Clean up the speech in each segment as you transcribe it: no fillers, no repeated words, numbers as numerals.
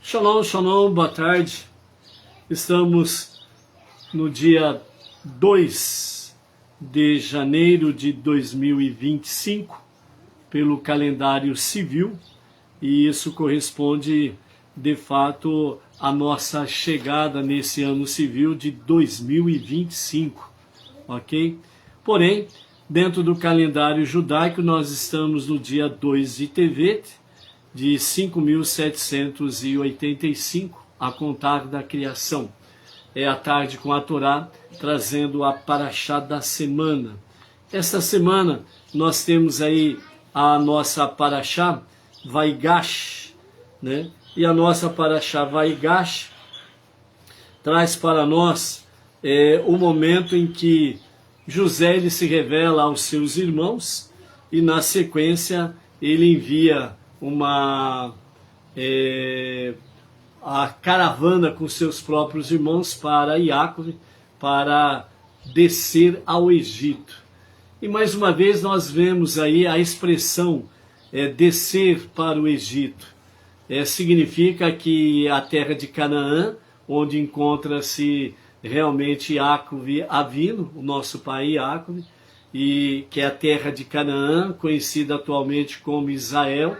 Shalom, shalom, boa tarde. Estamos no dia 2 de janeiro de 2025, pelo calendário civil, e isso corresponde, de fato, à nossa chegada nesse ano civil de 2025, ok? Porém, dentro do calendário judaico, nós estamos no dia 2 de Tevet, de 5.785, a contar da criação. É a tarde com a Torá, trazendo a Parashá da semana. Esta semana nós temos aí a nossa Parashá Vaigash, né? E a nossa Parashá Vaigash traz para nós o momento em que José ele se revela aos seus irmãos e na sequência ele envia a caravana com seus próprios irmãos para Iacove, para descer ao Egito. E mais uma vez nós vemos aí a expressão descer para o Egito. Significa que a terra de Canaã, onde encontra-se realmente Iacove Avino, o nosso pai Iacove, e que é a terra de Canaã, conhecida atualmente como Israel,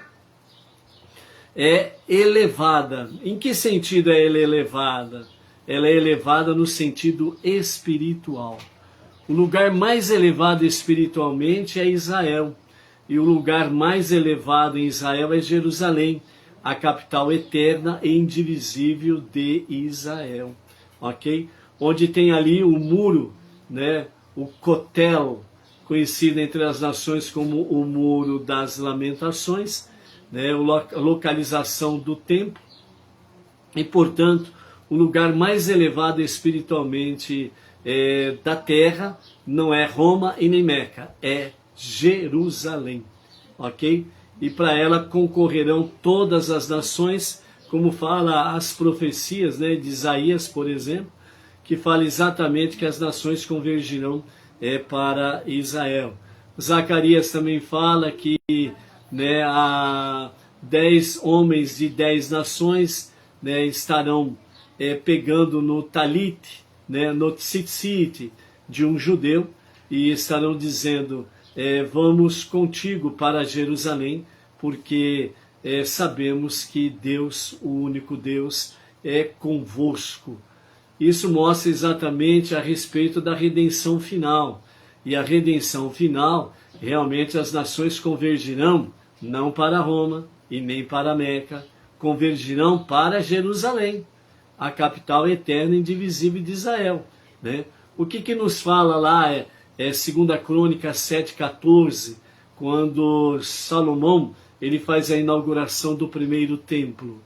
é elevada. Em que sentido ela é elevada? Ela é elevada no sentido espiritual. O lugar mais elevado espiritualmente é Israel. E o lugar mais elevado em Israel é Jerusalém, a capital eterna e indivisível de Israel. Ok? Onde tem ali o muro, né? O Kotel, conhecido entre as nações como o Muro das Lamentações, né, a localização do templo, e portanto o lugar mais elevado espiritualmente da terra não é Roma e nem Meca, é Jerusalém, ok? E para ela concorrerão todas as nações, como fala as profecias, né, de Isaías, por exemplo, que fala exatamente que as nações convergirão para Israel. Zacarias também fala que a 10 homens de 10 nações, né, estarão pegando no talit, né, no tzitzit de um judeu, e estarão dizendo, vamos contigo para Jerusalém, porque sabemos que Deus, o único Deus, é convosco. Isso mostra exatamente a respeito da redenção final. E a redenção final, realmente as nações convergirão não para Roma e nem para Meca, convergirão para Jerusalém, a capital eterna e indivisível de Israel. Né? O que nos fala lá é 2 Crônicas 7,14, quando Salomão ele faz a inauguração do primeiro templo.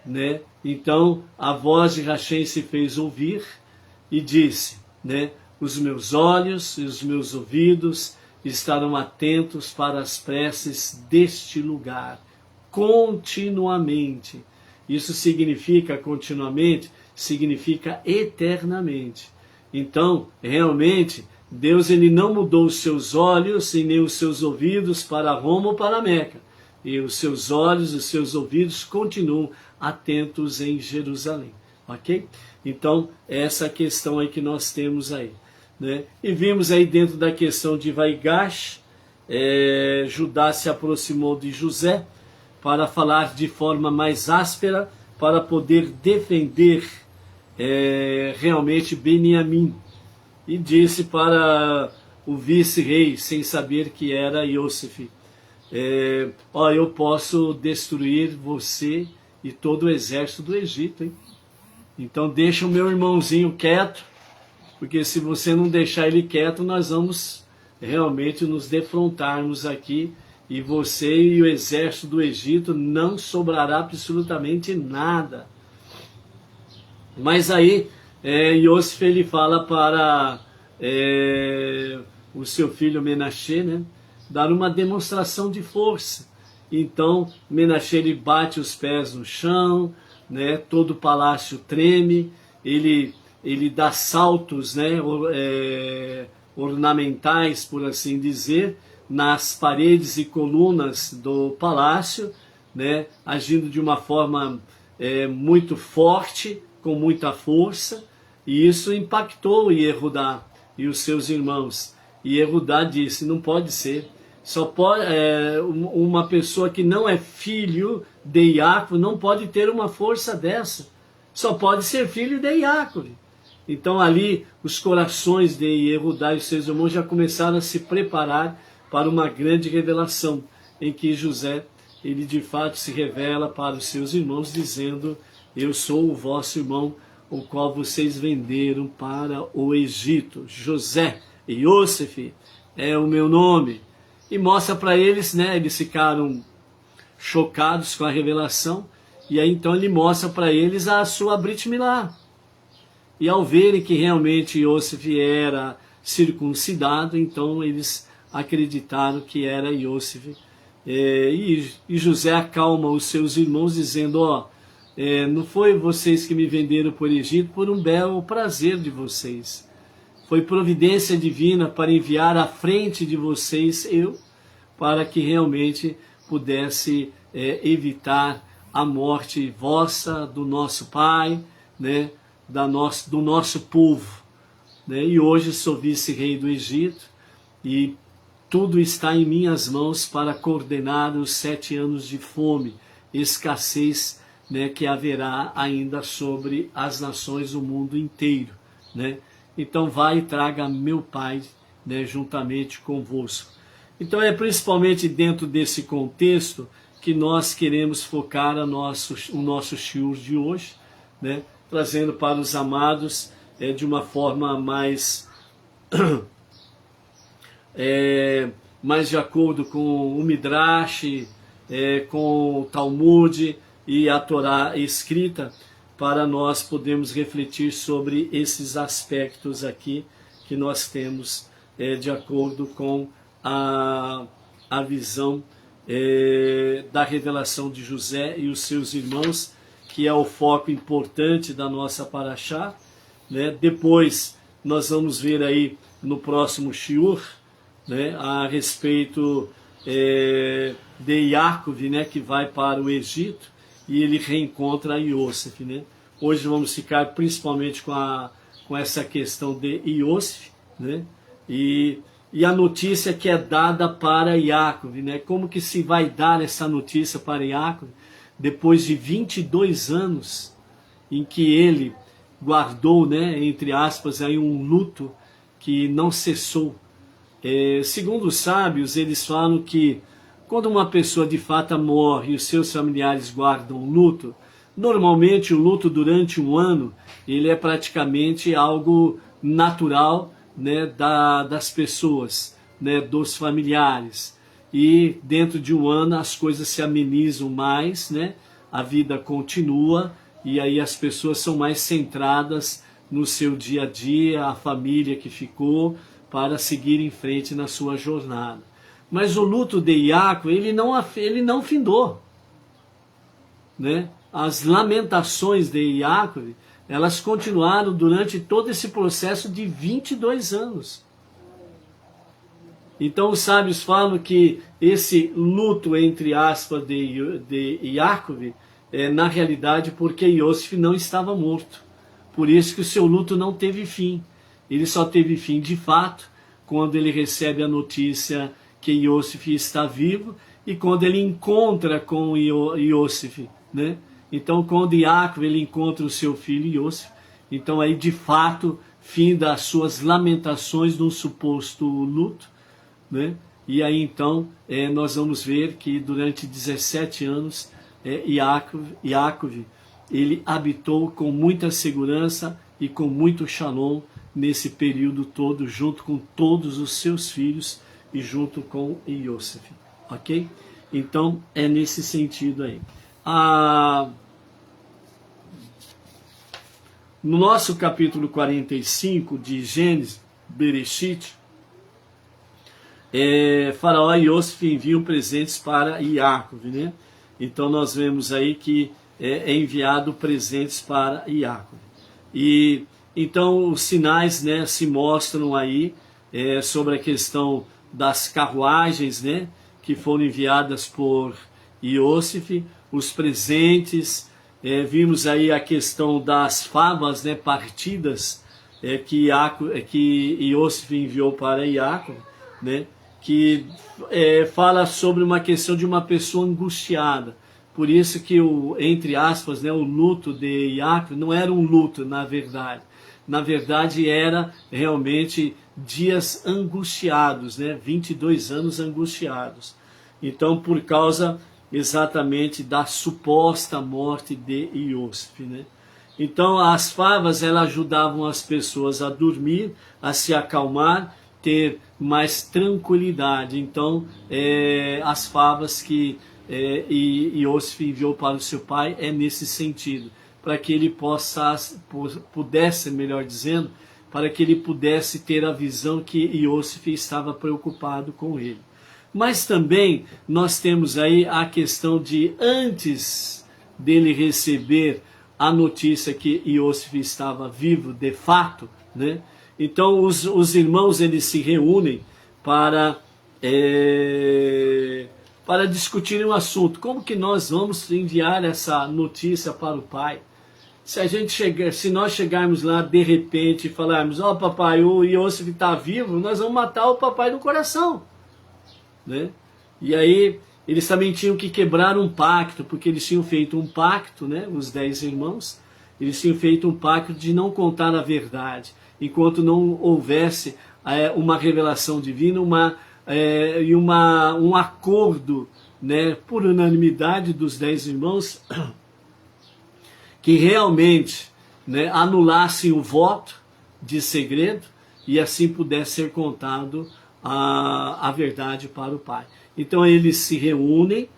Né? Então a voz de Hashem se fez ouvir e disse, né, os meus olhos e os meus ouvidos estarão atentos para as preces deste lugar, continuamente. Isso significa continuamente, significa eternamente. Então, realmente, Deus ele não mudou os seus olhos e nem os seus ouvidos para Roma ou para Meca. E os seus olhos e os seus ouvidos continuam atentos em Jerusalém. Ok? Então, essa questão aí que nós temos aí. Né? E vimos aí dentro da questão de Vaigash, Judá se aproximou de José para falar de forma mais áspera, para poder defender realmente Beniamim. E disse para o vice-rei, sem saber que era Yosef, eu posso destruir você e todo o exército do Egito. Hein? Então deixa o meu irmãozinho quieto, porque se você não deixar ele quieto, nós vamos realmente nos defrontarmos aqui, e você e o exército do Egito não sobrará absolutamente nada. Mas aí, Yosef ele fala para o seu filho Menashe, né, dar uma demonstração de força. Então, Menashe ele bate os pés no chão, né, todo o palácio treme, ele dá saltos, né, ornamentais, por assim dizer, nas paredes e colunas do palácio, né, agindo de uma forma muito forte, com muita força, e isso impactou Yehudá e os seus irmãos. E Yehudá disse, não pode ser, só pode, uma pessoa que não é filho de Jacob não pode ter uma força dessa, só pode ser filho de Jacob. Então ali os corações de Yehudá e os seus irmãos já começaram a se preparar para uma grande revelação, em que José, ele de fato se revela para os seus irmãos, dizendo, eu sou o vosso irmão, o qual vocês venderam para o Egito. José, Yosef é o meu nome. E mostra para eles, né, eles ficaram chocados com a revelação, e aí então ele mostra para eles a sua Brit Milá. E ao verem que realmente Yosef era circuncidado, então eles acreditaram que era Yosef. E José acalma os seus irmãos dizendo, não foi vocês que me venderam por Egito por um belo prazer de vocês. Foi providência divina para enviar à frente de vocês para que realmente pudesse evitar a morte vossa, do nosso pai, né, do nosso povo. Né? E hoje sou vice-rei do Egito e tudo está em minhas mãos para coordenar os 7 anos de fome, escassez, né, que haverá ainda sobre as nações do mundo inteiro. Né? Então vai e traga meu pai, né, juntamente convosco. Então é principalmente dentro desse contexto que nós queremos focar o nosso shiur de hoje, né, trazendo para os amados de uma forma mais mais de acordo com o Midrash, com o Talmud e a Torá escrita, para nós podermos refletir sobre esses aspectos aqui que nós temos de acordo com a visão da revelação de José e os seus irmãos, que é o foco importante da nossa paraxá. Né? Depois nós vamos ver aí no próximo shiur, né, a respeito de Yaakov, né, que vai para o Egito e ele reencontra Yosef. Né? Hoje vamos ficar principalmente com essa questão de Yosef, né? E a notícia que é dada para Yaakov. Né? Como que se vai dar essa notícia para Yaakov depois de 22 anos em que ele guardou, né, entre aspas, aí um luto que não cessou. Segundo os sábios, eles falam que quando uma pessoa de fato morre e os seus familiares guardam luto, normalmente o luto durante um ano ele é praticamente algo natural, né, das pessoas, né, dos familiares. E dentro de um ano as coisas se amenizam mais, né, a vida continua e aí as pessoas são mais centradas no seu dia a dia, a família que ficou, para seguir em frente na sua jornada. Mas o luto de Iaco, ele não findou. Né? As lamentações de Iaco, elas continuaram durante todo esse processo de 22 anos. Então os sábios falam que esse luto, entre aspas, de Yaakov, na realidade porque Yosef não estava morto. Por isso que o seu luto não teve fim. Ele só teve fim de fato quando ele recebe a notícia que Yosef está vivo e quando ele encontra com Yosef. Né? Então quando Yaakov ele encontra o seu filho Yosef, então aí de fato fim das suas lamentações de um suposto luto. Né? E aí então nós vamos ver que durante 17 anos Yaakov ele habitou com muita segurança e com muito shalom nesse período todo, junto com todos os seus filhos e junto com Yosef. Ok? Então é nesse sentido aí. No nosso capítulo 45 de Gênesis, Bereshit, Faraó e Yosef enviam presentes para Yaakov, né? Então nós vemos aí que é enviado presentes para Yaakov. E então os sinais, né, se mostram aí sobre a questão das carruagens, né, que foram enviadas por Yosef, os presentes vimos aí a questão das favas, né, partidas, que Iosif enviou para Iacob, né, que fala sobre uma questão de uma pessoa angustiada. Por isso que entre aspas, né, o luto de Iacob não era um luto, na verdade. Na verdade era realmente dias angustiados, né, 22 anos angustiados. Então, por causa exatamente da suposta morte de Iosif, né? Então, as favas, elas ajudavam as pessoas a dormir, a se acalmar, ter mais tranquilidade. Então, as favas que Iosif enviou para o seu pai é nesse sentido, para que ele pudesse, melhor dizendo, para que ele pudesse ter a visão que Iosif estava preocupado com ele. Mas também nós temos aí a questão de, antes dele receber a notícia que Iosif estava vivo de fato, né? Então os irmãos, eles se reúnem para discutirem um assunto. Como que nós vamos enviar essa notícia para o pai? Se nós chegarmos lá de repente e falarmos, ó, papai, o Iosif está vivo, nós vamos matar o papai do coração, né? E aí eles também tinham que quebrar um pacto, porque eles tinham feito um pacto, né, os 10 irmãos, eles tinham feito um pacto de não contar a verdade, enquanto não houvesse uma revelação divina, um acordo, né, por unanimidade dos 10 irmãos, que realmente, né, anulassem o voto de segredo e assim pudesse ser contado a verdade para o pai. Então eles se reúnem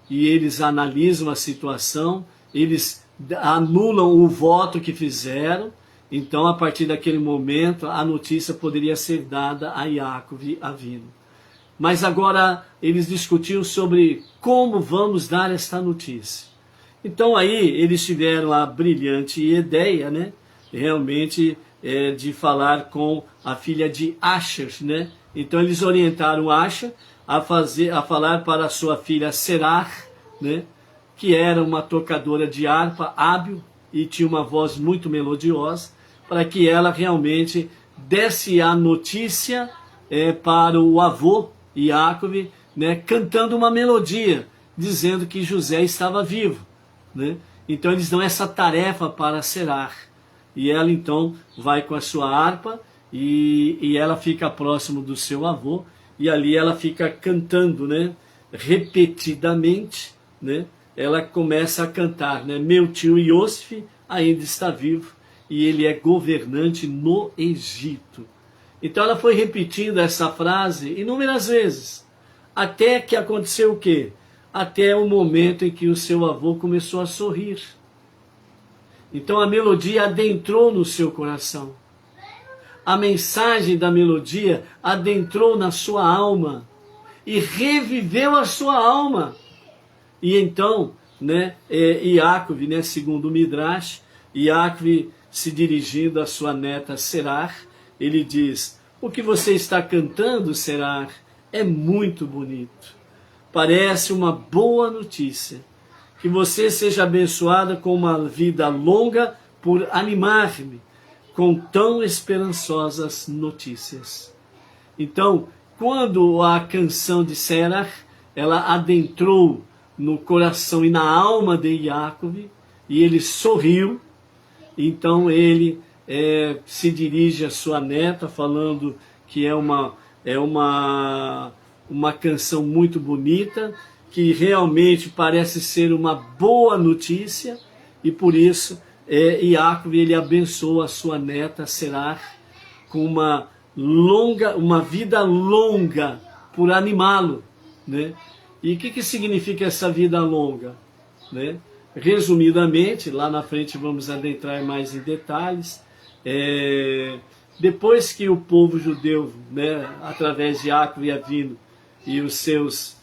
e eles analisam a situação, eles anulam o voto que fizeram. Então, a partir daquele momento, a notícia poderia ser dada a Iacob Avino. Mas agora eles discutiam sobre como vamos dar esta notícia. Então aí eles tiveram a brilhante ideia, né, realmente de falar com a filha de Asher, né? Então eles orientaram Asher a falar para a sua filha Serach, né, que era uma tocadora de harpa hábil e tinha uma voz muito melodiosa, para que ela realmente desse a notícia para o avô Iacob, né, cantando uma melodia, dizendo que José estava vivo, né? Então eles dão essa tarefa para Serach, e ela então vai com a sua harpa e ela fica próximo do seu avô, e ali ela fica cantando, né, repetidamente, né? Ela começa a cantar, né, meu tio Iosif ainda está vivo e ele é governante no Egito. Então ela foi repetindo essa frase inúmeras vezes, até que aconteceu o quê? Até o momento em que o seu avô começou a sorrir. Então a melodia adentrou no seu coração. A mensagem da melodia adentrou na sua alma e reviveu a sua alma. E então, né, Iacob, né, segundo o Midrash, Iacob, se dirigindo à sua neta Serach, ele diz: o que você está cantando, Serach, é muito bonito. Parece uma boa notícia. Que você seja abençoada com uma vida longa por animar-me com tão esperançosas notícias. Então, quando a canção de Serach, ela adentrou no coração e na alma de Iacob, e ele sorriu, então ele se dirige à sua neta, falando que é uma canção muito bonita, que realmente parece ser uma boa notícia, e por isso Iacob, ele abençoa a sua neta Serach com uma vida longa por animá-lo, né? E o que significa essa vida longa, né? Resumidamente, lá na frente vamos adentrar mais em detalhes. Depois que o povo judeu, né, através de Iacob Avino e os seus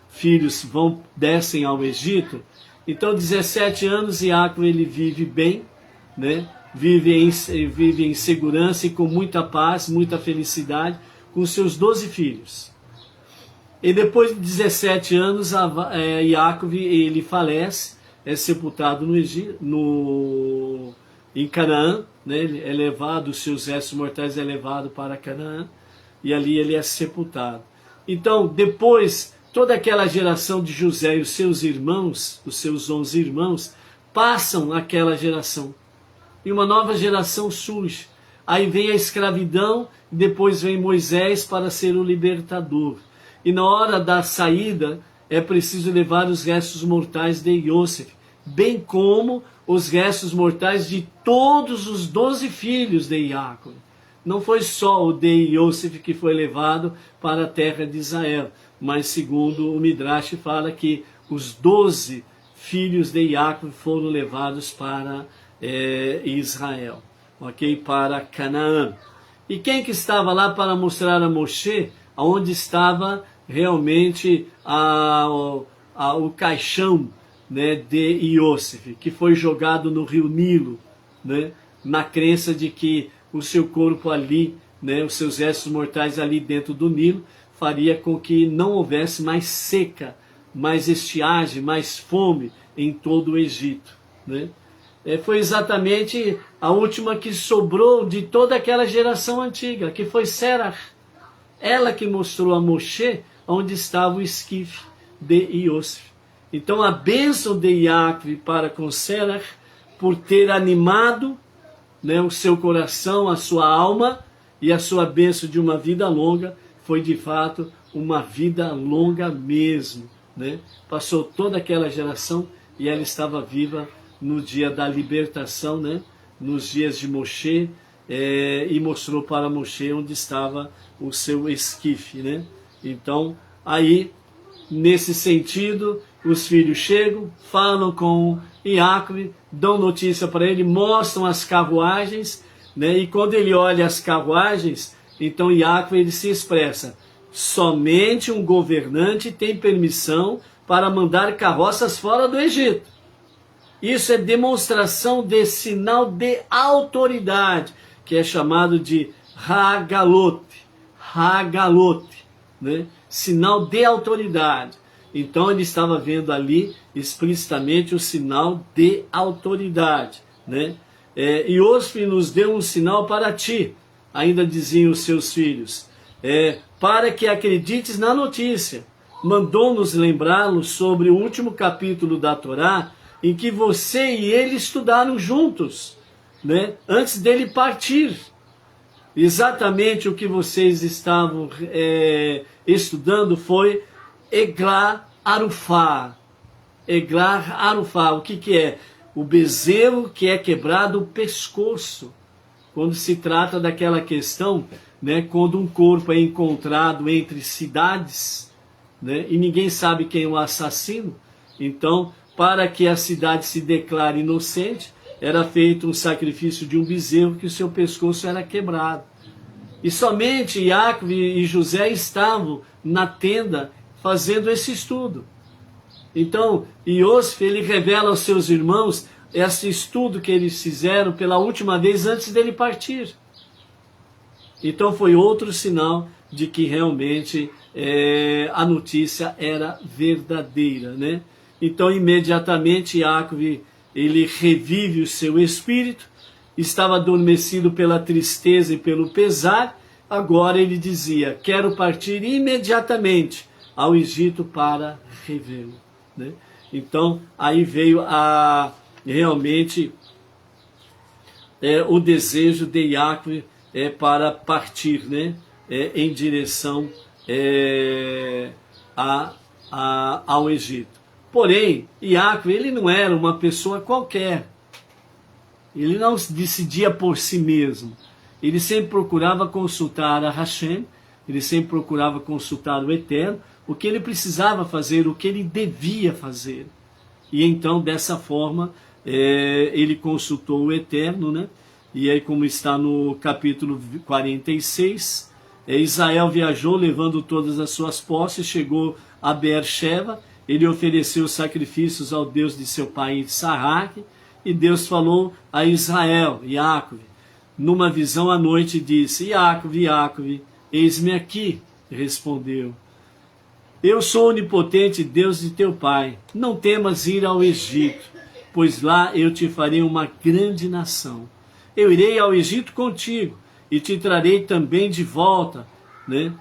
filhos descem ao Egito, então 17 anos Iacob, ele vive bem, né? Vive em segurança e com muita paz, muita felicidade, com seus 12 filhos. E depois de 17 anos, Iacob, ele falece, é sepultado em Canaã, né? Ele é levado, os seus restos mortais é levado para Canaã, e ali ele é sepultado. Então, depois, toda aquela geração de José e os seus irmãos, os seus 11 irmãos, passam aquela geração. E uma nova geração surge. Aí vem a escravidão, depois vem Moisés para ser o libertador. E na hora da saída, é preciso levar os restos mortais de Iosef, bem como os restos mortais de todos os 12 filhos de Jacob. Não foi só o de Iosef que foi levado para a terra de Israel, mas segundo o Midrash fala que os 12 filhos de Jacob foram levados para Israel, ok? Para Canaã. E quem que estava lá para mostrar a Moshe onde estava realmente o caixão, né, de Iosef, que foi jogado no rio Nilo, né, na crença de que o seu corpo ali, né, os seus restos mortais ali dentro do Nilo, faria com que não houvesse mais seca, mais estiagem, mais fome em todo o Egito, né? Foi exatamente a última que sobrou de toda aquela geração antiga, que foi Serach. Ela que mostrou a Moshe onde estava o esquife de Iosef. Então a bênção de Yaakov para com Serach, por ter animado, né, o seu coração, a sua alma, e a sua bênção de uma vida longa, foi de fato uma vida longa mesmo, né? Passou toda aquela geração e ela estava viva no dia da libertação, né? Nos dias de Moshe, e mostrou para Moshe onde estava o seu esquife, né? Então, aí, nesse sentido, os filhos chegam, falam com Jacob, dão notícia para ele, mostram as carruagens, né? E quando ele olha as carruagens, então Jacob ele se expressa: somente um governante tem permissão para mandar carroças fora do Egito. Isso é demonstração de sinal de autoridade, que é chamado de Hagalot, né? Sinal de autoridade. Então ele estava vendo ali explicitamente o sinal de autoridade, né? Iosef nos deu um sinal para ti, ainda diziam os seus filhos, para que acredites na notícia. Mandou-nos lembrá-lo sobre o último capítulo da Torá, em que você e ele estudaram juntos, né? Antes dele partir. Exatamente o que vocês estavam estudando foi Eglar Arufá. Eglar Arufá, o que é? O bezerro que é quebrado o pescoço. Quando se trata daquela questão, né, quando um corpo é encontrado entre cidades, né, e ninguém sabe quem é o assassino, então, para que a cidade se declare inocente, era feito um sacrifício de um bezerro que o seu pescoço era quebrado. E somente Jacob e José estavam na tenda fazendo esse estudo. Então, Iosef, ele revela aos seus irmãos esse estudo que eles fizeram pela última vez antes dele partir. Então foi outro sinal de que realmente a notícia era verdadeira, né? Então imediatamente Jacob, ele revive o seu espírito, estava adormecido pela tristeza e pelo pesar, agora ele dizia: quero partir imediatamente ao Egito para revê-lo, né? Então aí veio realmente o desejo de Jacob para partir, né? Em direção ao Egito. Porém, Jacob, ele não era uma pessoa qualquer. Ele não decidia por si mesmo. Ele sempre procurava consultar a Hashem, ele sempre procurava consultar o Eterno, o que ele precisava fazer, o que ele devia fazer. E então, dessa forma, ele consultou o Eterno, né? E aí, como está no capítulo 46, Israel viajou levando todas as suas posses, chegou a Beersheba, ele ofereceu sacrifícios ao Deus de seu pai Isaac, e Deus falou a Israel, Jacob, numa visão à noite, disse: Jacob, Jacob, eis-me aqui. Respondeu: eu sou o onipotente Deus de teu pai, não temas ir ao Egito, pois lá eu te farei uma grande nação. Eu irei ao Egito contigo e te trarei também de volta, né?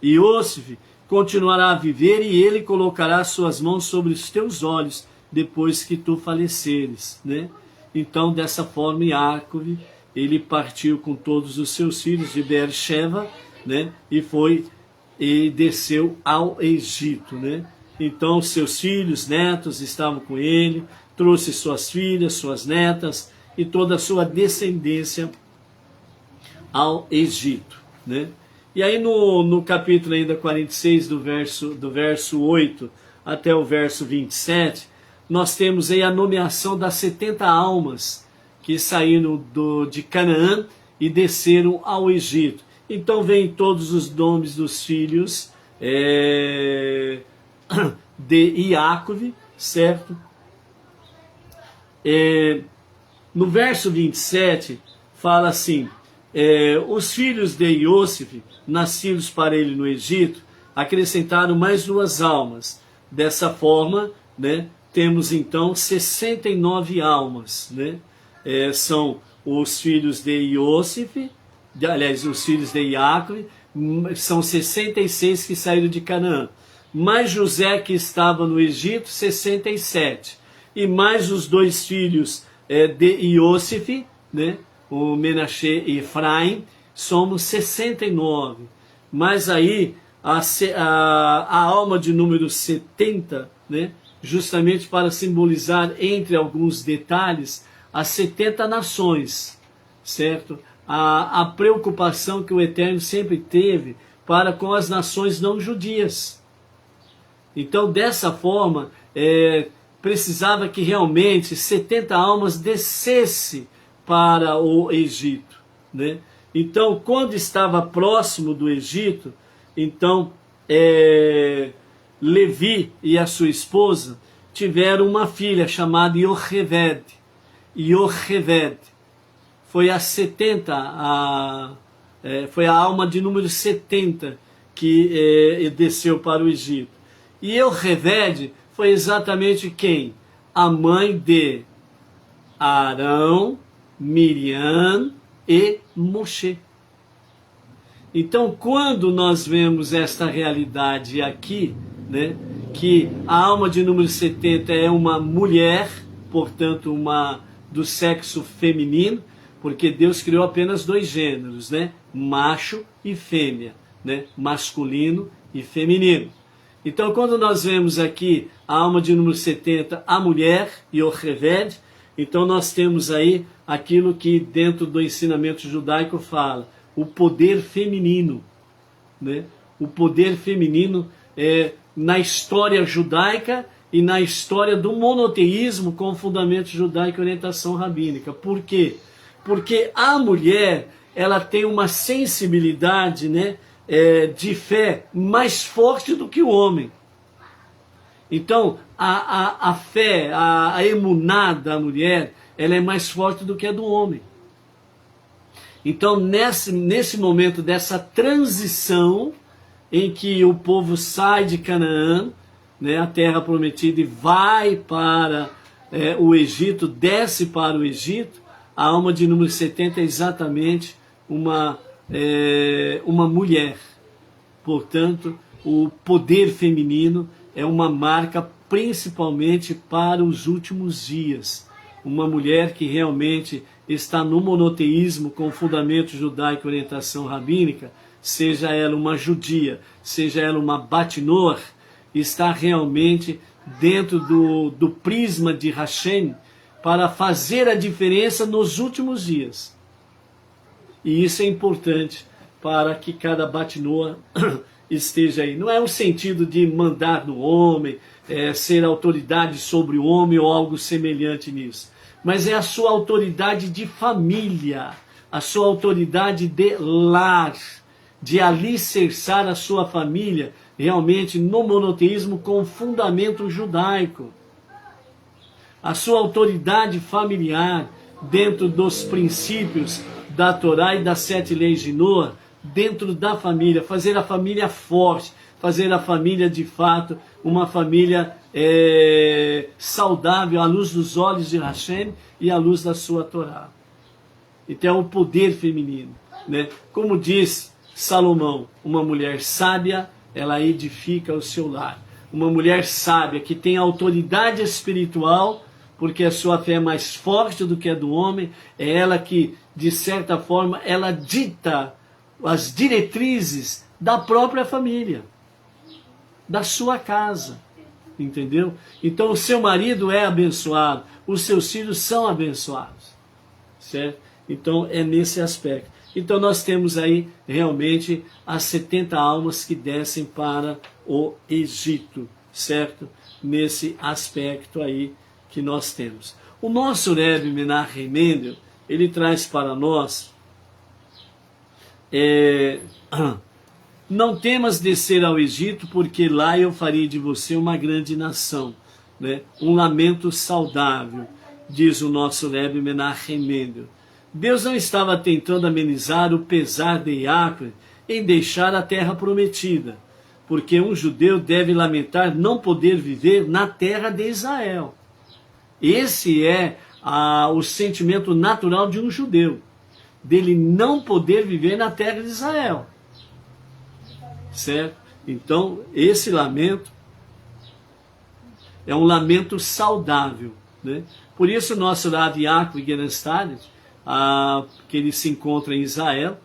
Iosif continuará a viver e ele colocará suas mãos sobre os teus olhos depois que tu faleceres, né? Então, dessa forma, Iacove, ele partiu com todos os seus filhos de Beersheba, né? E desceu ao Egito, né? Então, seus filhos, netos estavam com ele, trouxe suas filhas, suas netas e toda a sua descendência ao Egito, né? E aí no capítulo ainda 46, do verso 8 até o verso 27, nós temos aí a nomeação das 70 almas que saíram de Canaã e desceram ao Egito. Então vem todos os nomes dos filhos de Iacove, certo? No verso 27 fala assim: os filhos de Iosif, nascidos para ele no Egito, acrescentaram mais 2 almas. Dessa forma, né, temos então 69 almas, né? São os filhos de Iosif, aliás, os filhos de Iacove, são 66 que saíram de Canaã. Mais José, que estava no Egito, 67. E mais os 2 filhos de Iosif, né? O Menashe e Efraim, somos 69. Mas aí a alma de número 70, né? Justamente para simbolizar, entre alguns detalhes, as 70 nações, certo? A preocupação que o Eterno sempre teve para com as nações não judias. Então, dessa forma, precisava que realmente 70 almas descesse para o Egito, né? Então, quando estava próximo do Egito, então Levi e a sua esposa tiveram uma filha chamada Yocheved. Yocheved foi a 70, foi a alma de número 70 que desceu para o Egito. E Yocheved foi exatamente quem? A mãe de Arão, Miriam e Moshe. Então, quando nós vemos esta realidade aqui, né, que a alma de número 70 é uma mulher, portanto, uma do sexo feminino, porque Deus criou apenas 2 gêneros, né, macho e fêmea, né, masculino e feminino. Então, quando nós vemos aqui a alma de número 70, a mulher, Yocheved, então nós temos aí aquilo que dentro do ensinamento judaico fala, o poder feminino, né? O poder feminino na história judaica e na história do monoteísmo com fundamento judaico e orientação rabínica. Por quê? Porque a mulher, ela tem uma sensibilidade, né, de fé mais forte do que o homem. Então, a fé, a emuná da mulher, ela é mais forte do que a do homem. Então, nesse momento dessa transição, em que o povo sai de Canaã, né, a terra prometida, e vai para o Egito, desce para o Egito, a alma de número 70 é exatamente uma mulher. Portanto, o poder feminino é uma marca principalmente para os últimos dias. Uma mulher que realmente está no monoteísmo com fundamento judaico e orientação rabínica, seja ela uma judia, seja ela uma Batnor, está realmente dentro do prisma de Hashem para fazer a diferença nos últimos dias. E isso é importante para que cada Batnor esteja aí. Não é um sentido de mandar no homem, ser autoridade sobre o homem ou algo semelhante nisso. Mas é a sua autoridade de família, a sua autoridade de lar, de alicerçar a sua família realmente no monoteísmo com fundamento judaico. A sua autoridade familiar dentro dos princípios da Torá e das 7 leis de Noa, dentro da família, fazer a família forte, fazer a família de fato uma família saudável à luz dos olhos de Hashem e à luz da sua Torá. Então é o poder feminino, né? Como diz Salomão, uma mulher sábia, ela edifica o seu lar. Uma mulher sábia que tem autoridade espiritual, porque a sua fé é mais forte do que a do homem, é ela que, de certa forma, ela dita as diretrizes da própria família, da sua casa, entendeu? Então o seu marido é abençoado, os seus filhos são abençoados, certo? Então é nesse aspecto. Então nós temos aí realmente as 70 almas que descem para o Egito, certo? Nesse aspecto aí que nós temos. O nosso Rebbe Menachem Mendel, ele traz para nós, não temas descer ao Egito, porque lá eu farei de você uma grande nação, né? Um lamento saudável, diz o nosso Rebbe Menachem Mendel. Deus não estava tentando amenizar o pesar de Yaakov em deixar a terra prometida, porque um judeu deve lamentar não poder viver na terra de Israel. Esse é o sentimento natural de um judeu, dele não poder viver na terra de Israel. Certo? Então, esse lamento é um lamento saudável, né? Por isso, o nosso Rav Yaakov Gerenstad, que ele se encontra em Israel,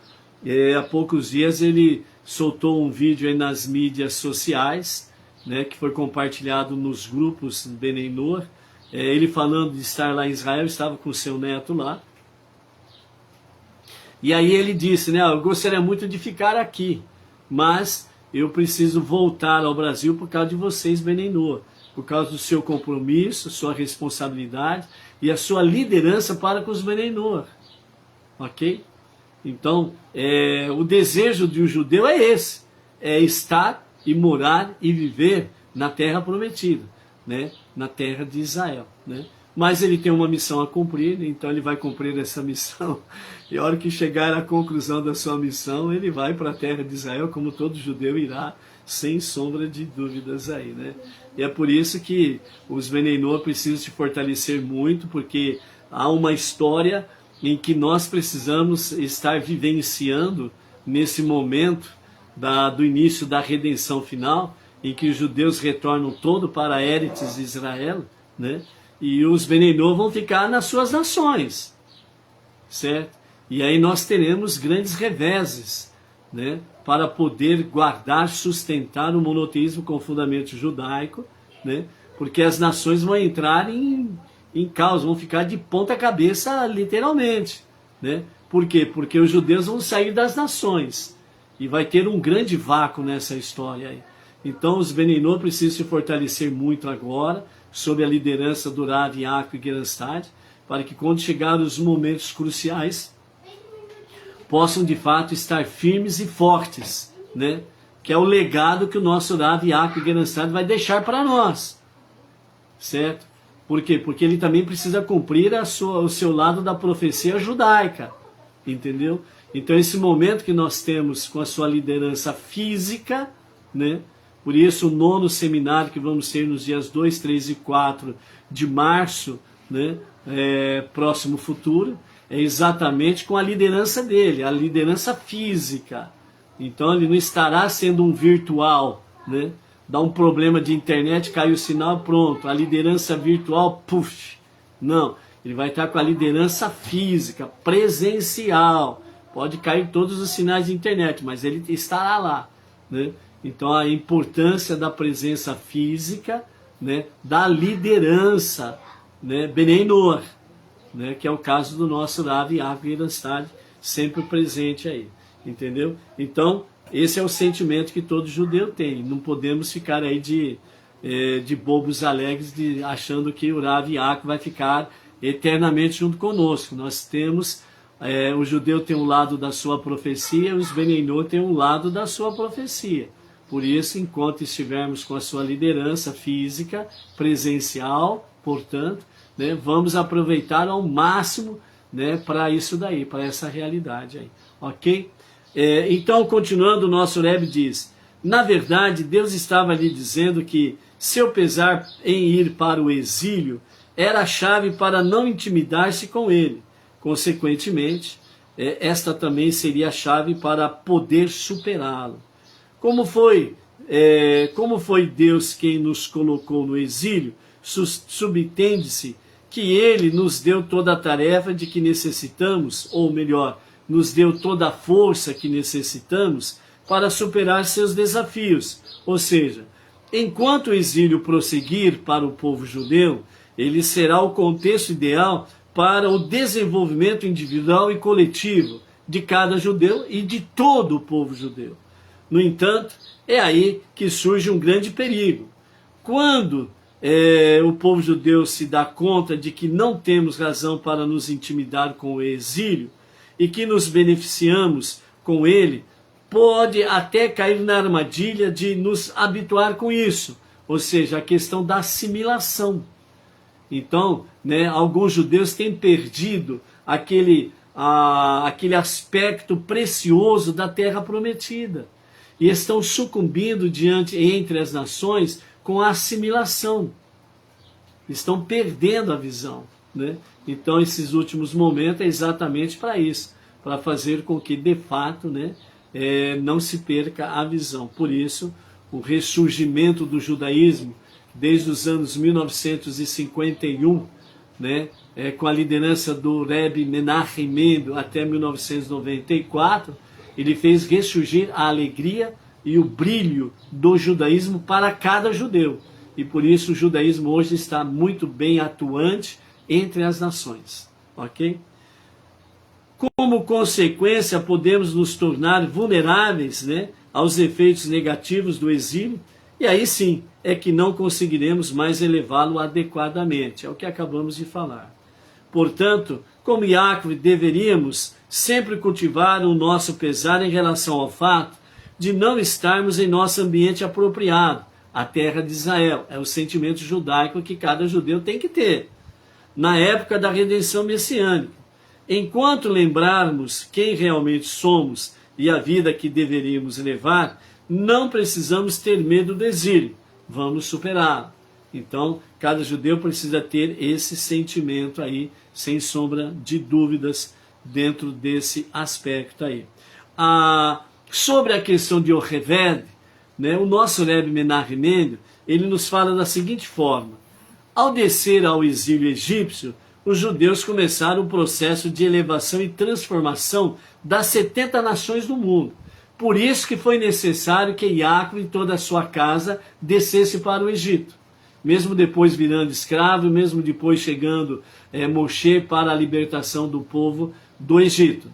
há poucos dias ele soltou um vídeo aí nas mídias sociais, né, que foi compartilhado nos grupos Benei Noor, ele falando de estar lá em Israel, estava com seu neto lá, e aí ele disse, né, eu gostaria muito de ficar aqui, mas eu preciso voltar ao Brasil por causa de vocês, Benei Noor, por causa do seu compromisso, sua responsabilidade e a sua liderança para com os Benei Noor. Ok? Então, o desejo de um judeu é esse, é estar e morar e viver na terra prometida, né? Na terra de Israel, né? Mas ele tem uma missão a cumprir, então ele vai cumprir essa missão, e a hora que chegar à conclusão da sua missão, ele vai para a terra de Israel, como todo judeu irá, sem sombra de dúvidas aí, né? E é por isso que os Benei Noor precisam se fortalecer muito, porque há uma história em que nós precisamos estar vivenciando nesse momento do início da redenção final, em que os judeus retornam todo para Eretz Israel, né? E os Benei Noor vão ficar nas suas nações, certo? E aí nós teremos grandes reveses, né? Para poder guardar, sustentar o monoteísmo com fundamento judaico, né? Porque as nações vão entrar em caos, vão ficar de ponta cabeça literalmente, né? Por quê? Porque os judeus vão sair das nações e vai ter um grande vácuo nessa história aí. Então os Benei Noor precisam se fortalecer muito agora, sob a liderança do Rav Yaakov Gerenstad, para que quando chegar os momentos cruciais, possam de fato estar firmes e fortes, né? Que é o legado que o nosso Rav Yaakov Gerenstad vai deixar para nós, certo? Por quê? Porque ele também precisa cumprir o seu lado da profecia judaica, entendeu? Então esse momento que nós temos com a sua liderança física, né? Por isso o 9º seminário que vamos ter nos dias 2, 3 e 4 de março, né? Próximo futuro, é exatamente com a liderança dele, a liderança física. Então ele não estará sendo um virtual, né? Dá um problema de internet, cai o sinal, pronto, a liderança virtual, puf. Não, ele vai estar com a liderança física, presencial. Pode cair todos os sinais de internet, mas ele estará lá, né? Então a importância da presença física, né, da liderança, né, Benei Noor, né, que é o caso do nosso Rav Yaakov Gerenstad, sempre presente aí, entendeu? Então esse é o sentimento que todo judeu tem. Não podemos ficar aí de bobos alegres, achando que o Rav Yaakov vai ficar eternamente junto conosco. Nós temos, o judeu tem um lado da sua profecia, os Benei Noor tem um lado da sua profecia. Por isso, enquanto estivermos com a sua liderança física, presencial, portanto, né, vamos aproveitar ao máximo, né, para isso daí, para essa realidade aí, ok? Então, continuando, o nosso Rebbe diz, na verdade, Deus estava lhe dizendo que seu pesar em ir para o exílio era a chave para não intimidar-se com ele. Consequentemente, esta também seria a chave para poder superá-lo. Como foi Deus quem nos colocou no exílio, subentende-se que ele nos deu toda a tarefa de que necessitamos, ou melhor, nos deu toda a força que necessitamos para superar seus desafios. Ou seja, enquanto o exílio prosseguir para o povo judeu, ele será o contexto ideal para o desenvolvimento individual e coletivo de cada judeu e de todo o povo judeu. No entanto, é aí que surge um grande perigo. Quando o povo judeu se dá conta de que não temos razão para nos intimidar com o exílio e que nos beneficiamos com ele, pode até cair na armadilha de nos habituar com isso, ou seja, a questão da assimilação. Então, alguns judeus têm perdido aquele aspecto precioso da terra prometida e estão sucumbindo entre as nações com a assimilação. Estão perdendo a visão. Então, esses últimos momentos é exatamente para isso, para fazer com que, de fato, não se perca a visão. Por isso, o ressurgimento do judaísmo, desde os anos 1951, com a liderança do Rebbe Menachem Mendel até 1994, ele fez ressurgir a alegria e o brilho do judaísmo para cada judeu. E por isso o judaísmo hoje está muito bem atuante entre as nações. Ok? Como consequência, podemos nos tornar vulneráveis aos efeitos negativos do exílio, e aí sim é que não conseguiremos mais elevá-lo adequadamente. É o que acabamos de falar. Portanto, como Yaakov, deveríamos sempre cultivar o nosso pesar em relação ao fato de não estarmos em nosso ambiente apropriado, a terra de Israel. É o sentimento judaico que cada judeu tem que ter, na época da redenção messiânica. Enquanto lembrarmos quem realmente somos e a vida que deveríamos levar, não precisamos ter medo do exílio, vamos superá-lo. Então, cada judeu precisa ter esse sentimento aí, sem sombra de dúvidas, dentro desse aspecto aí. Sobre a questão de Yocheved, o nosso Rebbe Menachem Mendel, ele nos fala da seguinte forma: ao descer ao exílio egípcio, os judeus começaram o processo de elevação e transformação das 70 nações do mundo. Por isso que foi necessário que Yaakov e toda a sua casa descesse para o Egito. Mesmo depois virando escravo, mesmo depois chegando Moshe para a libertação do povo do Egito.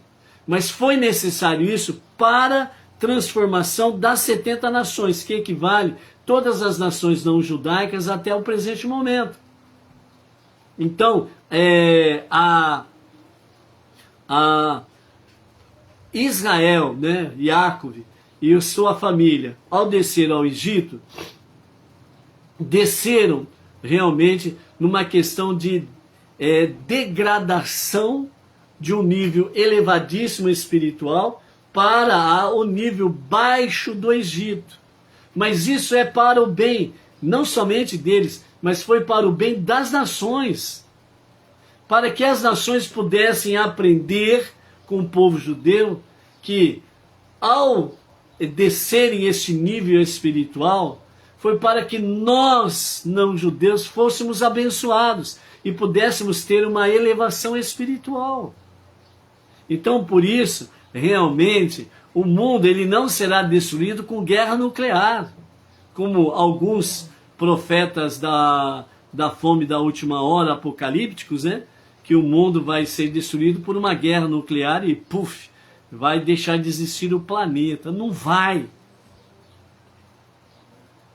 Mas foi necessário isso para a transformação das 70 nações, que equivale todas as nações não judaicas até o presente momento. Então, Israel, Yaakov e sua família, ao descer ao Egito, desceram realmente numa questão de degradação de um nível elevadíssimo espiritual para o nível baixo do Egito. Mas isso é para o bem, não somente deles, mas foi para o bem das nações, para que as nações pudessem aprender com o povo judeu que, ao descerem este nível espiritual, foi para que nós, não judeus, fôssemos abençoados e pudéssemos ter uma elevação espiritual. Então, por isso, realmente, o mundo ele não será destruído com guerra nuclear, como alguns profetas da fome da última hora, apocalípticos, que o mundo vai ser destruído por uma guerra nuclear e, puf, vai deixar de existir o planeta. Não vai.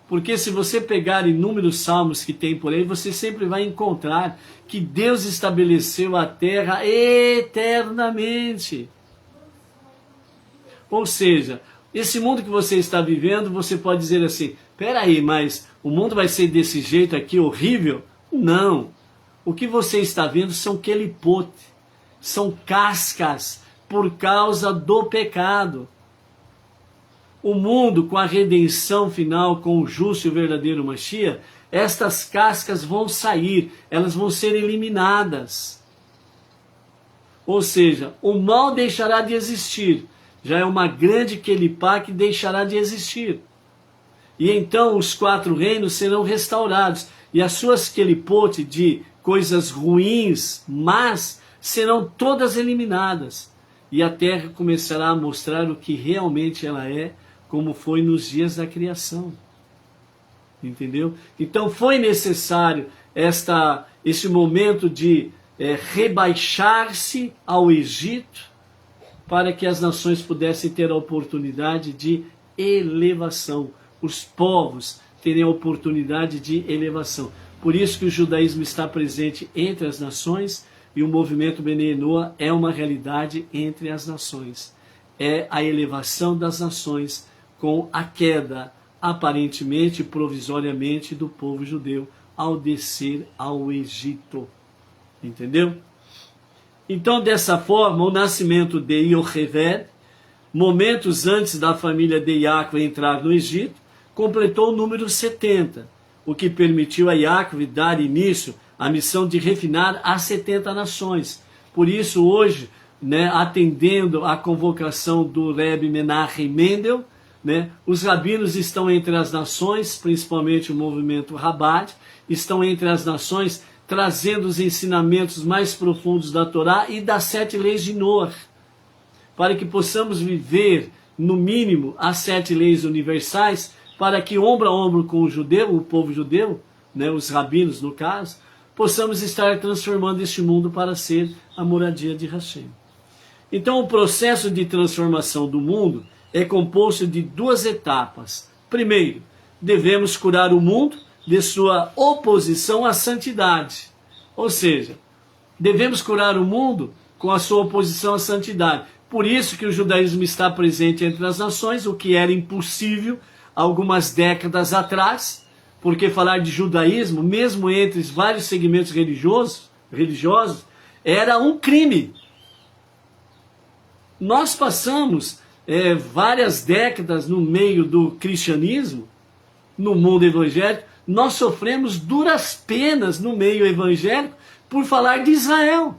Porque se você pegar inúmeros salmos que tem por aí, você sempre vai encontrar que Deus estabeleceu a terra eternamente. Ou seja, esse mundo que você está vivendo, você pode dizer assim, peraí, mas o mundo vai ser desse jeito aqui, horrível? Não. O que você está vendo são quelipote, são cascas por causa do pecado. o mundo com a redenção final, com o justo e o verdadeiro Mashiach, estas cascas vão sair, elas vão ser eliminadas. Ou seja, o mal deixará de existir. Já é uma grande Kelipá que deixará de existir. E então os 4 reinos serão restaurados. E as suas Kelipot de coisas ruins, mas serão todas eliminadas. E a terra começará a mostrar o que realmente ela é, como foi nos dias da criação. Entendeu? Então foi necessário esse momento de rebaixar-se ao Egito, para que as nações pudessem ter a oportunidade de elevação. Os povos terem a oportunidade de elevação. Por isso que o judaísmo está presente entre as nações e o movimento Bnei Noah é uma realidade entre as nações. É a elevação das nações com a queda, aparentemente, provisoriamente, do povo judeu ao descer ao Egito. Entendeu? Então, dessa forma, o nascimento de Yocheved, momentos antes da família de Yaakov entrar no Egito, completou o número 70, o que permitiu a Yaakov dar início à missão de refinar as 70 nações. Por isso, hoje, atendendo à convocação do Rebbe Menachem Mendel, os rabinos estão entre as nações, principalmente o movimento Rabat, estão entre as nações trazendo os ensinamentos mais profundos da Torá e das 7 leis de Noah, para que possamos viver, no mínimo, as 7 leis universais, para que ombro a ombro com o judeu, o povo judeu, os rabinos no caso, possamos estar transformando este mundo para ser a moradia de Hashem. Então o processo de transformação do mundo é composto de 2 etapas. Primeiro, devemos curar o mundo de sua oposição à santidade. Ou seja, devemos curar o mundo com a sua oposição à santidade. Por isso que o judaísmo está presente entre as nações, o que era impossível algumas décadas atrás, porque falar de judaísmo, mesmo entre vários segmentos religiosos, era um crime. Nós passamos várias décadas no meio do cristianismo, no mundo evangélico, nós sofremos duras penas no meio evangélico por falar de Israel,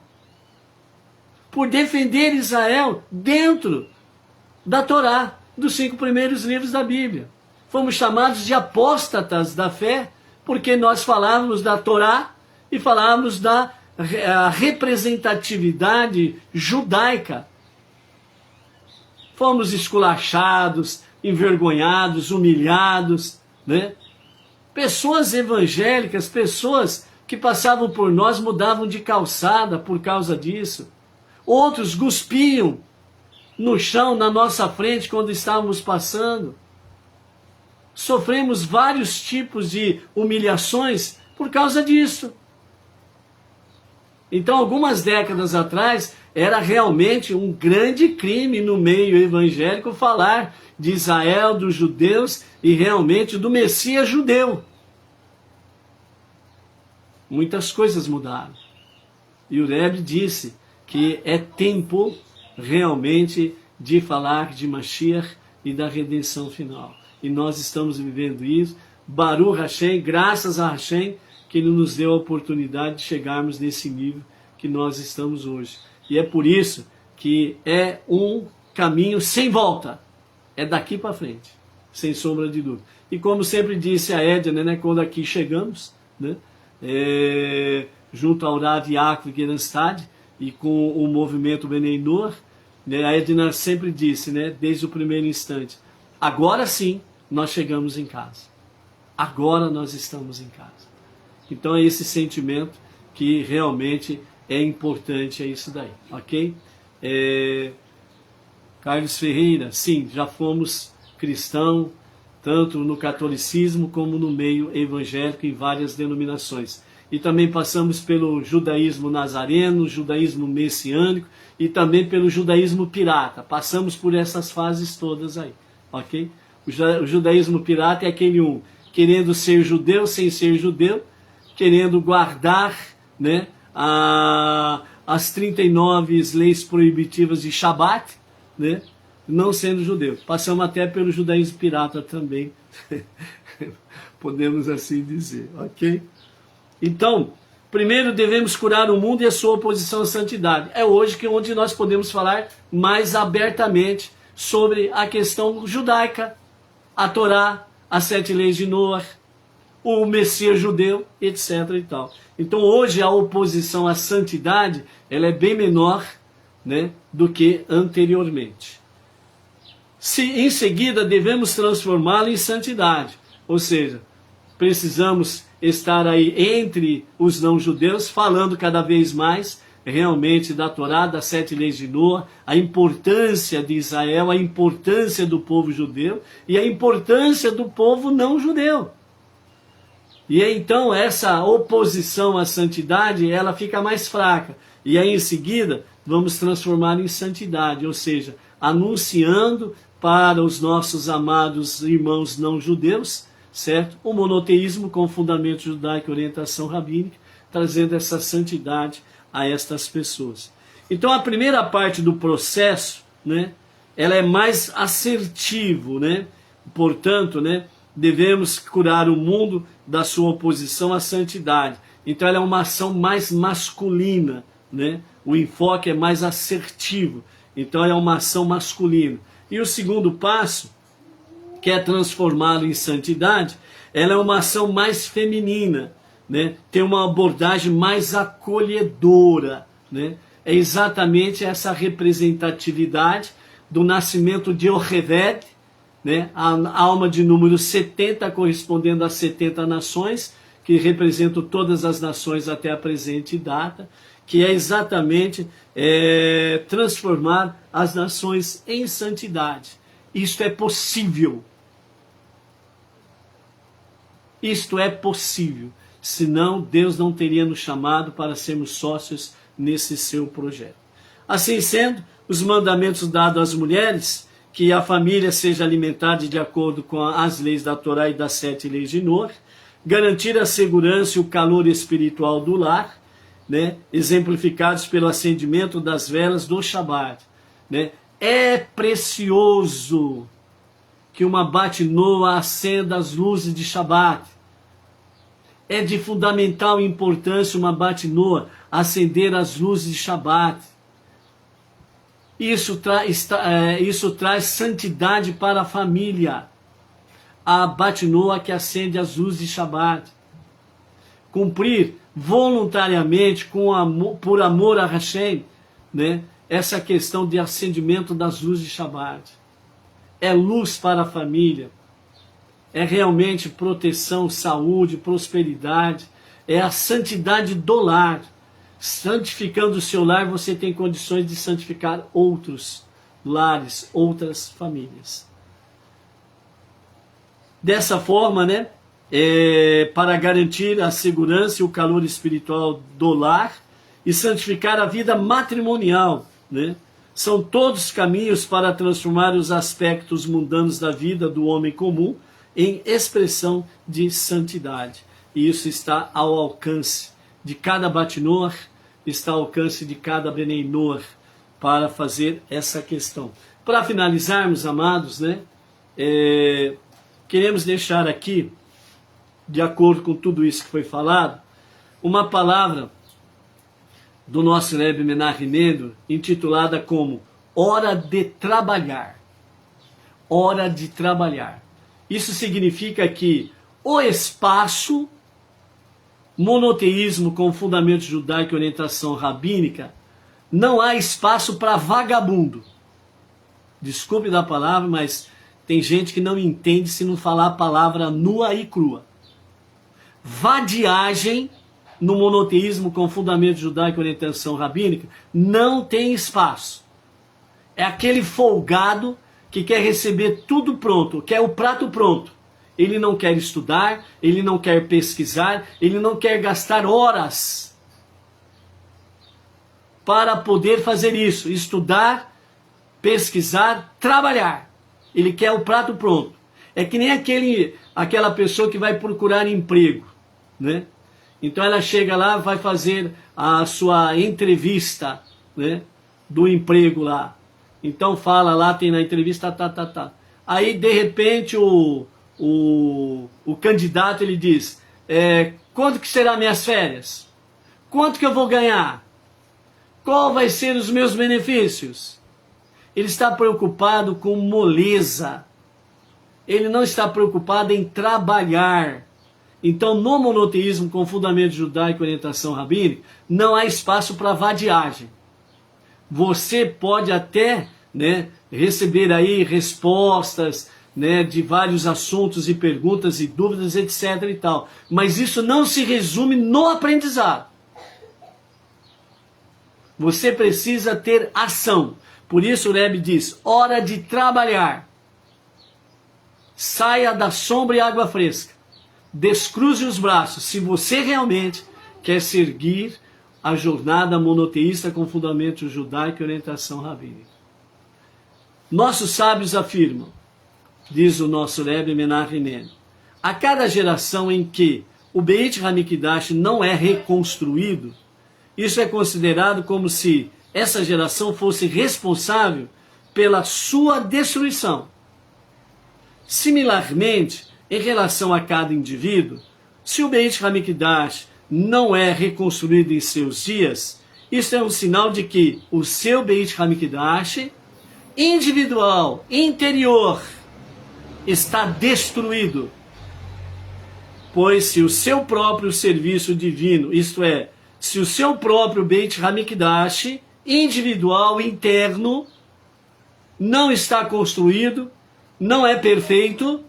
por defender Israel dentro da Torá, dos 5 primeiros livros da Bíblia. Fomos chamados de apóstatas da fé, porque nós falávamos da Torá e falávamos da representatividade judaica. Fomos esculachados, envergonhados, humilhados, Pessoas evangélicas, pessoas que passavam por nós mudavam de calçada por causa disso. Outros cuspiam no chão na nossa frente quando estávamos passando. Sofremos vários tipos de humilhações por causa disso. Então, algumas décadas atrás, era realmente um grande crime no meio evangélico falar de Israel, dos judeus e realmente do Messias judeu. Muitas coisas mudaram. E o Rebbe disse que é tempo realmente de falar de Mashiach e da redenção final. E nós estamos vivendo isso. Baruch Hashem, graças a Hashem, que Ele nos deu a oportunidade de chegarmos nesse nível que nós estamos hoje. E é por isso que é um caminho sem volta. É daqui para frente, sem sombra de dúvida. E como sempre disse a Edna, quando aqui chegamos, junto ao Rav Yaakov Gerenstad e com o movimento Bnei Noah, a Edna sempre disse, desde o primeiro instante, agora sim nós chegamos em casa. Agora nós estamos em casa. Então é esse sentimento que realmente é importante, é isso daí, ok? Carlos Ferreira, sim, já fomos cristãos, tanto no catolicismo como no meio evangélico em várias denominações. E também passamos pelo judaísmo nazareno, judaísmo messiânico e também pelo judaísmo pirata. Passamos por essas fases todas aí, ok? O judaísmo pirata é aquele querendo ser judeu sem ser judeu, querendo guardar, as 39 leis proibitivas de Shabat, não sendo judeu. Passamos até pelo judaísmo pirata também, podemos assim dizer, ok? Então, primeiro devemos curar o mundo e a sua oposição à santidade. É hoje que onde nós podemos falar mais abertamente sobre a questão judaica, a Torá, as 7 leis de Noé, o Messias judeu, etc. e tal. Então hoje a oposição à santidade ela é bem menor, né, do que anteriormente. Em seguida devemos transformá-la em santidade, ou seja, precisamos estar aí entre os não-judeus, falando cada vez mais realmente da Torá, das 7 leis de Noé, a importância de Israel, a importância do povo judeu e a importância do povo não-judeu. E então essa oposição à santidade, ela fica mais fraca. E aí em seguida, vamos transformar em santidade, ou seja, anunciando para os nossos amados irmãos não-judeus, certo? O monoteísmo com fundamento judaico e orientação rabínica, trazendo essa santidade a estas pessoas. Então a primeira parte do processo, né, ela é mais assertivo, né? Portanto, né, devemos curar o mundo da sua oposição à santidade. Então ela é uma ação mais masculina, né? O enfoque é mais assertivo. Então é uma ação masculina. E o segundo passo, que é transformá-lo em santidade, ela é uma ação mais feminina, né? Tem uma abordagem mais acolhedora, né? É exatamente essa representatividade do nascimento de Yocheved, né? A alma de número 70 correspondendo às 70 nações, que representam todas as nações até a presente data, que é exatamente transformar as nações em santidade. Isto é possível. Isto é possível. Senão, Deus não teria nos chamado para sermos sócios nesse seu projeto. Assim sendo, os mandamentos dados às mulheres, que a família seja alimentada de acordo com as leis da Torá e das 7 leis de Noé, garantir a segurança e o calor espiritual do lar, né, exemplificados pelo acendimento das velas do Shabat. Né. É precioso que uma Bat-Noa acenda as luzes de Shabat. É de fundamental importância uma Bat-Noa acender as luzes de Shabat. Isso traz santidade para a família. A Bat-Noa que acende as luzes de Shabat. Cumprir voluntariamente, por amor a Hashem, né, essa questão de acendimento das luzes de Shabat. É luz para a família. É realmente proteção, saúde, prosperidade. É a santidade do lar. Santificando o seu lar, você tem condições de santificar outros lares, outras famílias. Dessa forma, né, para garantir a segurança e o calor espiritual do lar e santificar a vida matrimonial, né, são todos caminhos para transformar os aspectos mundanos da vida do homem comum em expressão de santidade. E isso está ao alcance de cada Bat-Noa, está ao alcance de cada Bnei Noa para fazer essa questão. Para finalizarmos, amados, né, queremos deixar aqui, de acordo com tudo isso que foi falado, uma palavra do nosso Rebbe Menachem Mendel, intitulada como Hora de Trabalhar. Hora de trabalhar. Isso significa que o espaço, monoteísmo com fundamento judaico e orientação rabínica, não há espaço para vagabundo. Desculpe da palavra, mas tem gente que não entende se não falar a palavra nua e crua. Vadiagem no monoteísmo com fundamento judaico e orientação rabínica não tem espaço. É aquele folgado que quer receber tudo pronto, quer o prato pronto. Ele não quer estudar, ele não quer pesquisar, ele não quer gastar horas para poder fazer isso, estudar, pesquisar, trabalhar. Ele quer o prato pronto. É que nem aquela pessoa que vai procurar emprego, né? Então ela chega lá, vai fazer a sua entrevista, né, do emprego lá. Então fala lá, tem na entrevista, tá. Aí de repente o candidato ele diz, quando que serão minhas férias? Quanto que eu vou ganhar? Qual vai ser os meus benefícios? Ele está preocupado com moleza. Ele não está preocupado em trabalhar. Então, no monoteísmo com fundamento judaico e orientação rabínica, não há espaço para vadiagem. Você pode até, receber aí respostas, de vários assuntos e perguntas e dúvidas, etc. e tal. Mas isso não se resume no aprendizado. Você precisa ter ação. Por isso o Rebbe diz, hora de trabalhar. Saia da sombra e água fresca. Descruze os braços, se você realmente quer seguir a jornada monoteísta com fundamento judaico e orientação rabínica. Nossos sábios afirmam, diz o nosso Rebbe Menachem Mendel, a cada geração em que o Beit HaMikdash não é reconstruído, isso é considerado como se essa geração fosse responsável pela sua destruição. Similarmente, em relação a cada indivíduo, se o Beit HaMikdash não é reconstruído em seus dias, isso é um sinal de que o seu Beit HaMikdash individual, interior, está destruído. Pois se o seu próprio serviço divino, isto é, se o seu próprio Beit HaMikdash individual, interno, não está construído, não é perfeito,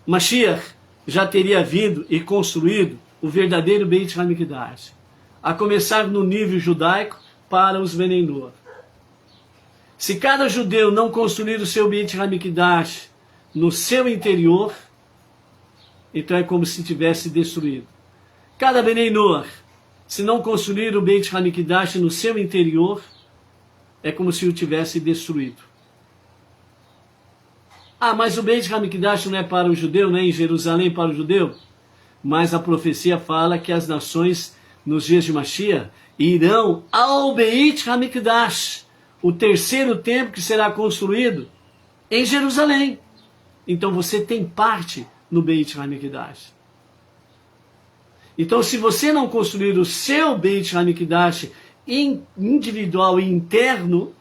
Mashiach já teria vindo e construído o verdadeiro Beit HaMikdash, a começar no nível judaico para os Benei Noach. Se cada judeu não construir o seu Beit HaMikdash no seu interior, então é como se tivesse destruído. Cada Benei Noach, se não construir o Beit HaMikdash no seu interior, é como se o tivesse destruído. Ah, mas o Beit HaMikdash não é para o judeu, não é em Jerusalém para o judeu? Mas a profecia fala que as nações, nos dias de Mashiach, irão ao Beit HaMikdash, o terceiro templo que será construído em Jerusalém. Então você tem parte no Beit HaMikdash. Então se você não construir o seu Beit HaMikdash individual e interno,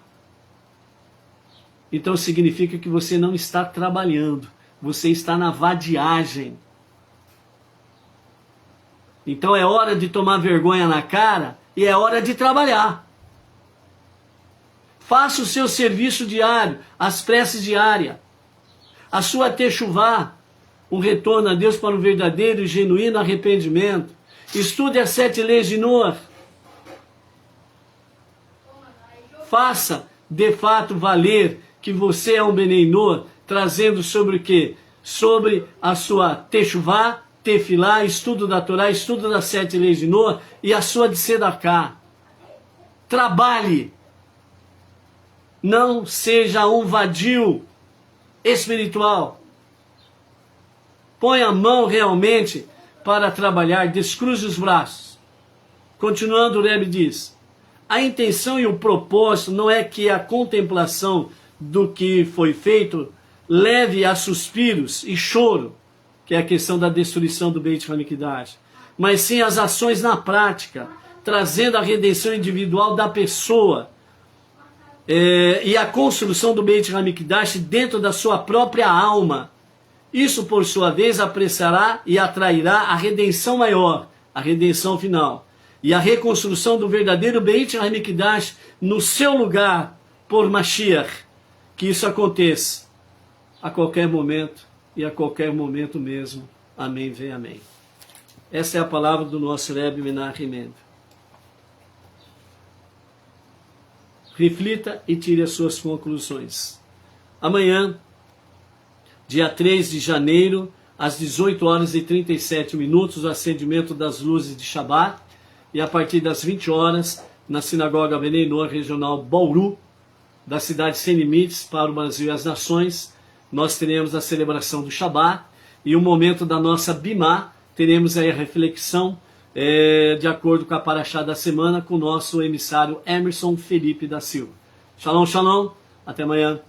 então significa que você não está trabalhando, você está na vadiagem. Então é hora de tomar vergonha na cara e é hora de trabalhar. Faça o seu serviço diário, as preces diárias, a sua techuvá, um retorno a Deus para um verdadeiro e genuíno arrependimento. Estude as 7 leis de Noah. Faça, de fato, valer que você é um Benei Noach, trazendo sobre o quê? Sobre a sua techuvá, tefilá, estudo da Torá, estudo das 7 leis de Noah e a sua de Sedaká. Trabalhe. Não seja um vadio espiritual. Põe a mão realmente para trabalhar, descruze os braços. Continuando, o Rebbe diz, a intenção e o propósito não é que a contemplação do que foi feito leve a suspiros e choro, que é a questão da destruição do Beit HaMikdash, mas sim as ações na prática, trazendo a redenção individual da pessoa e a construção do Beit HaMikdash dentro da sua própria alma. Isso, por sua vez, apressará e atrairá a redenção maior, a redenção final, e a reconstrução do verdadeiro Beit HaMikdash no seu lugar, por Mashiach. Que isso aconteça a qualquer momento e a qualquer momento mesmo. Amém, vem amém. Essa é a palavra do nosso Rebbe Menachem Mendel. Reflita e tire as suas conclusões. Amanhã, dia 3 de janeiro, às 18 horas e 37 minutos, o acendimento das luzes de Shabbat, e a partir das 20 horas, na Sinagoga Benei Noach Regional Bauru, da cidade Sem Limites para o Brasil e as Nações, nós teremos a celebração do Shabbat, e o momento da nossa Bimá, teremos aí a reflexão, de acordo com a Parashá da semana, com o nosso emissário Emerson Felipe da Silva. Shalom, shalom, Até amanhã.